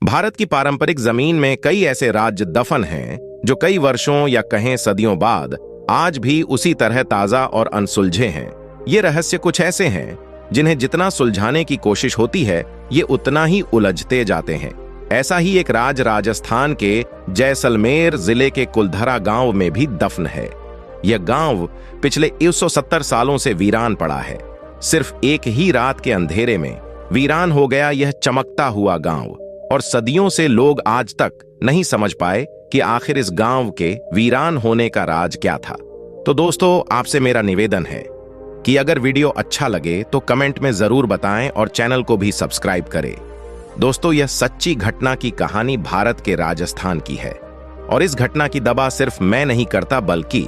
भारत की पारंपरिक जमीन में कई ऐसे राज्य दफन हैं जो कई वर्षों या कहें सदियों बाद आज भी उसी तरह ताजा और अनसुलझे हैं। ये रहस्य कुछ ऐसे हैं जिन्हें जितना सुलझाने की कोशिश होती है ये उतना ही उलझते जाते हैं। ऐसा ही एक राजस्थान के जैसलमेर जिले के कुलधरा गांव में भी दफन है। यह गांव पिछले 170 सालों से वीरान पड़ा है। सिर्फ एक ही रात के अंधेरे में वीरान हो गया यह चमकता हुआ गांव, और सदियों से लोग आज तक नहीं समझ पाए कि आखिर इस गांव के वीरान होने का राज क्या था। तो दोस्तों, आपसे मेरा निवेदन है कि अगर वीडियो अच्छा लगे तो कमेंट में जरूर बताएं और चैनल को भी सब्सक्राइब करें। दोस्तों, यह सच्ची घटना की कहानी भारत के राजस्थान की है, और इस घटना की दावा सिर्फ मैं नहीं करता बल्कि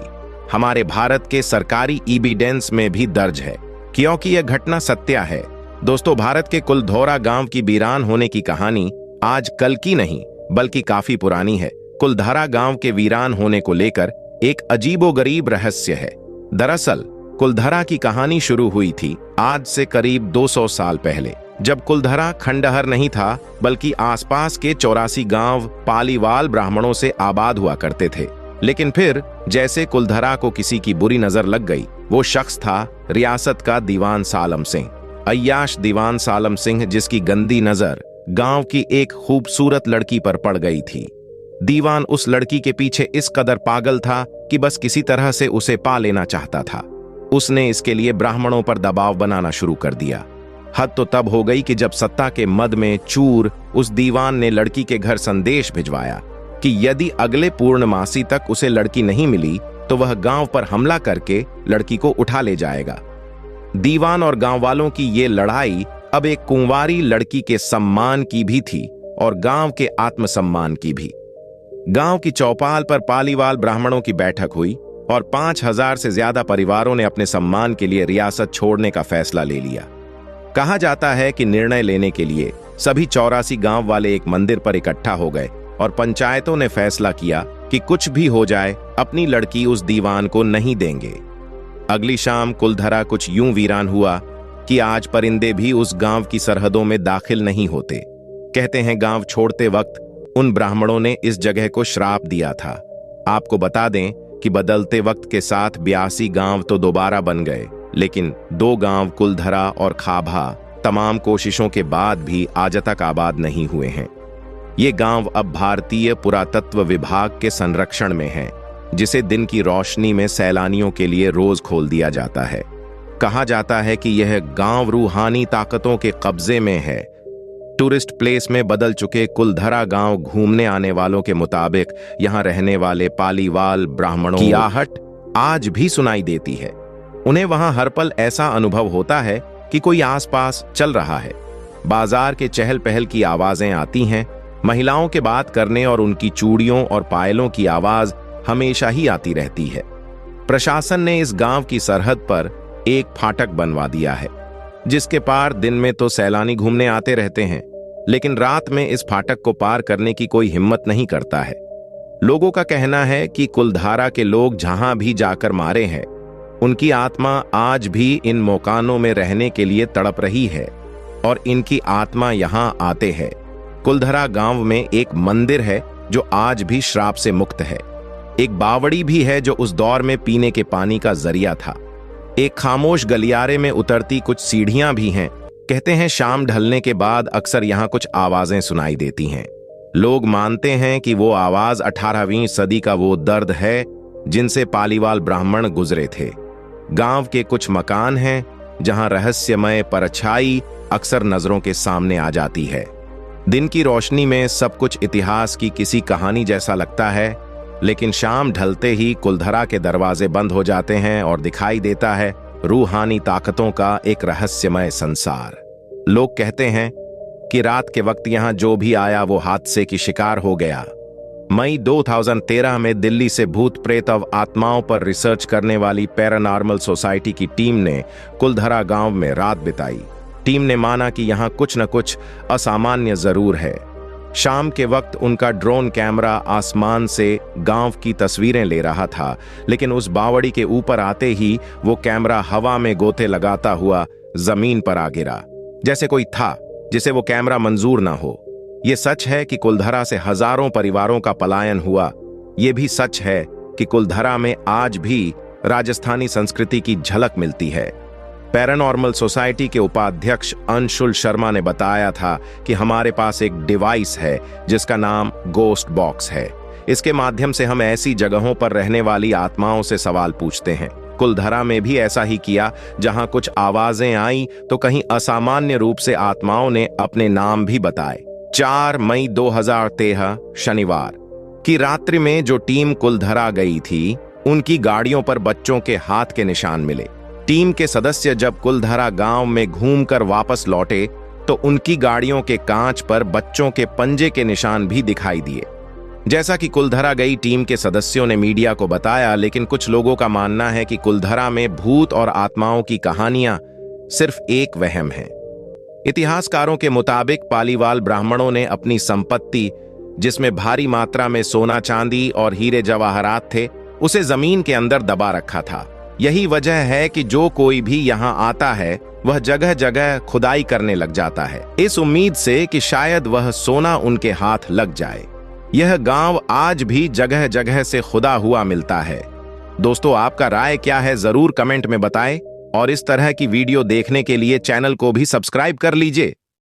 हमारे भारत के सरकारी एविडेंस में भी दर्ज है, क्योंकि यह घटना सत्य है। दोस्तों, भारत के कुलधौरा गांव की वीरान होने की कहानी आज कल की नहीं बल्कि काफी पुरानी है। कुलधरा गांव के वीरान होने को लेकर एक अजीबोगरीब रहस्य है। दरअसल कुलधरा की कहानी शुरू हुई थी आज से करीब 200 साल पहले, जब कुलधरा खंडहर नहीं था बल्कि आसपास के 84 गांव पालीवाल ब्राह्मणों से आबाद हुआ करते थे। लेकिन फिर जैसे कुलधरा को किसी की बुरी नजर लग गई। वो शख्स था रियासत का दीवान सालम सिंह, अय्याश दीवान सालम सिंह, जिसकी गंदी नजर गांव की एक खूबसूरत लड़की पर पड़ गई थी। दीवान उस लड़की के पीछे इस कदर पागल था कि बस किसी तरह से उसे पा लेना चाहता था। उसने इसके लिए ब्राह्मणों पर दबाव बनाना शुरू कर दिया। हद तो तब हो गई कि जब सत्ता के मद में चूर उस दीवान ने लड़की के घर संदेश भिजवाया कि यदि अगले पूर्णमासी तक उसे लड़की नहीं मिली तो वह गांव पर हमला करके लड़की को उठा ले जाएगा। दीवान और गांव वालों की ये लड़ाई अब एक कुंवारी लड़की के सम्मान की भी थी और गांव के आत्मसम्मान की भी। गांव की चौपाल पर पालीवाल ब्राह्मणों की बैठक हुई और 5000 से ज्यादा परिवारों ने अपने सम्मान के लिए रियासत छोड़ने का फैसला ले लिया। कहा जाता है कि निर्णय लेने के लिए सभी 84 गांव वाले एक मंदिर पर इकट्ठा हो गए और पंचायतों ने फैसला किया कि कुछ भी हो जाए अपनी लड़की उस दीवान को नहीं देंगे। अगली शाम कुलधरा कुछ यूं वीरान हुआ कि आज परिंदे भी उस गांव की सरहदों में दाखिल नहीं होते। कहते हैं गांव छोड़ते वक्त उन ब्राह्मणों ने इस जगह को श्राप दिया था। आपको बता दें कि बदलते वक्त के साथ 82 गांव तो दोबारा बन गए, लेकिन 2 गांव कुलधरा और खाभा तमाम कोशिशों के बाद भी आज तक आबाद नहीं हुए हैं। ये गांव अब भारतीय पुरातत्व विभाग के संरक्षण में हैं, जिसे दिन की रोशनी में सैलानियों के लिए रोज खोल दिया जाता है। कहा जाता है कि यह गांव रूहानी ताकतों के कब्जे में है। टूरिस्ट प्लेस में बदल चुके कुलधरा गांव घूमने आने वालों के मुताबिक यहां रहने वाले पालीवाल ब्राह्मणों की आहट आज भी सुनाई देती है। उन्हें वहां हर पल ऐसा अनुभव होता है कि कोई आसपास चल रहा है। बाजार के चहल पहल की आवाजें आती हैं। महिलाओं के बात करने और उनकी चूड़ियों और पायलों की आवाज हमेशा ही आती रहती है। प्रशासन ने इस गांव की सरहद पर एक फाटक बनवा दिया है, जिसके पार दिन में तो सैलानी घूमने आते रहते हैं, लेकिन रात में इस फाटक को पार करने की कोई हिम्मत नहीं करता है। लोगों का कहना है कि कुलधारा के लोग जहां भी जाकर मारे हैं, उनकी आत्मा आज भी इन मकानों में रहने के लिए तड़प रही है और इनकी आत्मा यहां आते हैं। कुलधरा गांव में एक मंदिर है जो आज भी श्राप से मुक्त है। एक बावड़ी भी है जो उस दौर में पीने के पानी का जरिया था। एक खामोश गलियारे में उतरती कुछ सीढ़ियां भी हैं। कहते हैं शाम ढलने के बाद अक्सर यहां कुछ आवाजें सुनाई देती हैं। लोग मानते हैं कि वो आवाज 18वीं सदी का वो दर्द है जिनसे पालीवाल ब्राह्मण गुजरे थे। गांव के कुछ मकान हैं जहां रहस्यमय परछाई अक्सर नजरों के सामने आ जाती है। दिन की रोशनी में सब कुछ इतिहास की किसी कहानी जैसा लगता है, लेकिन शाम ढलते ही कुलधरा के दरवाजे बंद हो जाते हैं और दिखाई देता है रूहानी ताकतों का एक रहस्यमय संसार। लोग कहते हैं कि रात के वक्त यहां जो भी आया वो हादसे की शिकार हो गया। मई 2013 में दिल्ली से भूत प्रेत और आत्माओं पर रिसर्च करने वाली पैरानॉर्मल सोसाइटी की टीम ने कुलधरा गांव में रात बिताई। टीम ने माना कि यहां कुछ न कुछ असामान्य जरूर है। शाम के वक्त उनका ड्रोन कैमरा आसमान से गांव की तस्वीरें ले रहा था, लेकिन उस बावड़ी के ऊपर आते ही वो कैमरा हवा में गोते लगाता हुआ जमीन पर आ गिरा, जैसे कोई था जिसे वो कैमरा मंजूर ना हो। ये सच है कि कुलधरा से हजारों परिवारों का पलायन हुआ। ये भी सच है कि कुलधरा में आज भी राजस्थानी संस्कृति की झलक मिलती है। पैरानॉर्मल सोसाइटी के उपाध्यक्ष अंशुल शर्मा ने बताया था कि हमारे पास एक डिवाइस है जिसका नाम गोस्ट बॉक्स है। इसके माध्यम से हम ऐसी जगहों पर रहने वाली आत्माओं से सवाल पूछते हैं। कुलधरा में भी ऐसा ही किया। जहां कुछ आवाजें आई तो कहीं असामान्य रूप से आत्माओं ने अपने नाम भी बताए। 4 मई 2013 शनिवार की रात्रि में जो टीम कुलधरा गई थी, उनकी गाड़ियों पर बच्चों के हाथ के निशान मिले। टीम के सदस्य जब कुलधरा गांव में घूमकर वापस लौटे तो उनकी गाड़ियों के कांच पर बच्चों के पंजे के निशान भी दिखाई दिए। जैसा कि कुलधरा गई टीम के सदस्यों ने मीडिया को बताया, लेकिन कुछ लोगों का मानना है कि कुलधरा में भूत और आत्माओं की कहानियां सिर्फ एक वहम है। इतिहासकारों के मुताबिक पालीवाल ब्राह्मणों ने अपनी संपत्ति, जिसमें भारी मात्रा में सोना चांदी और हीरे जवाहरात थे, उसे जमीन के अंदर दबा रखा था। यही वजह है कि जो कोई भी यहाँ आता है वह जगह जगह खुदाई करने लग जाता है, इस उम्मीद से कि शायद वह सोना उनके हाथ लग जाए। यह गांव आज भी जगह जगह से खुदा हुआ मिलता है। दोस्तों, आपका राय क्या है जरूर कमेंट में बताएं और इस तरह की वीडियो देखने के लिए चैनल को भी सब्सक्राइब कर लीजिए।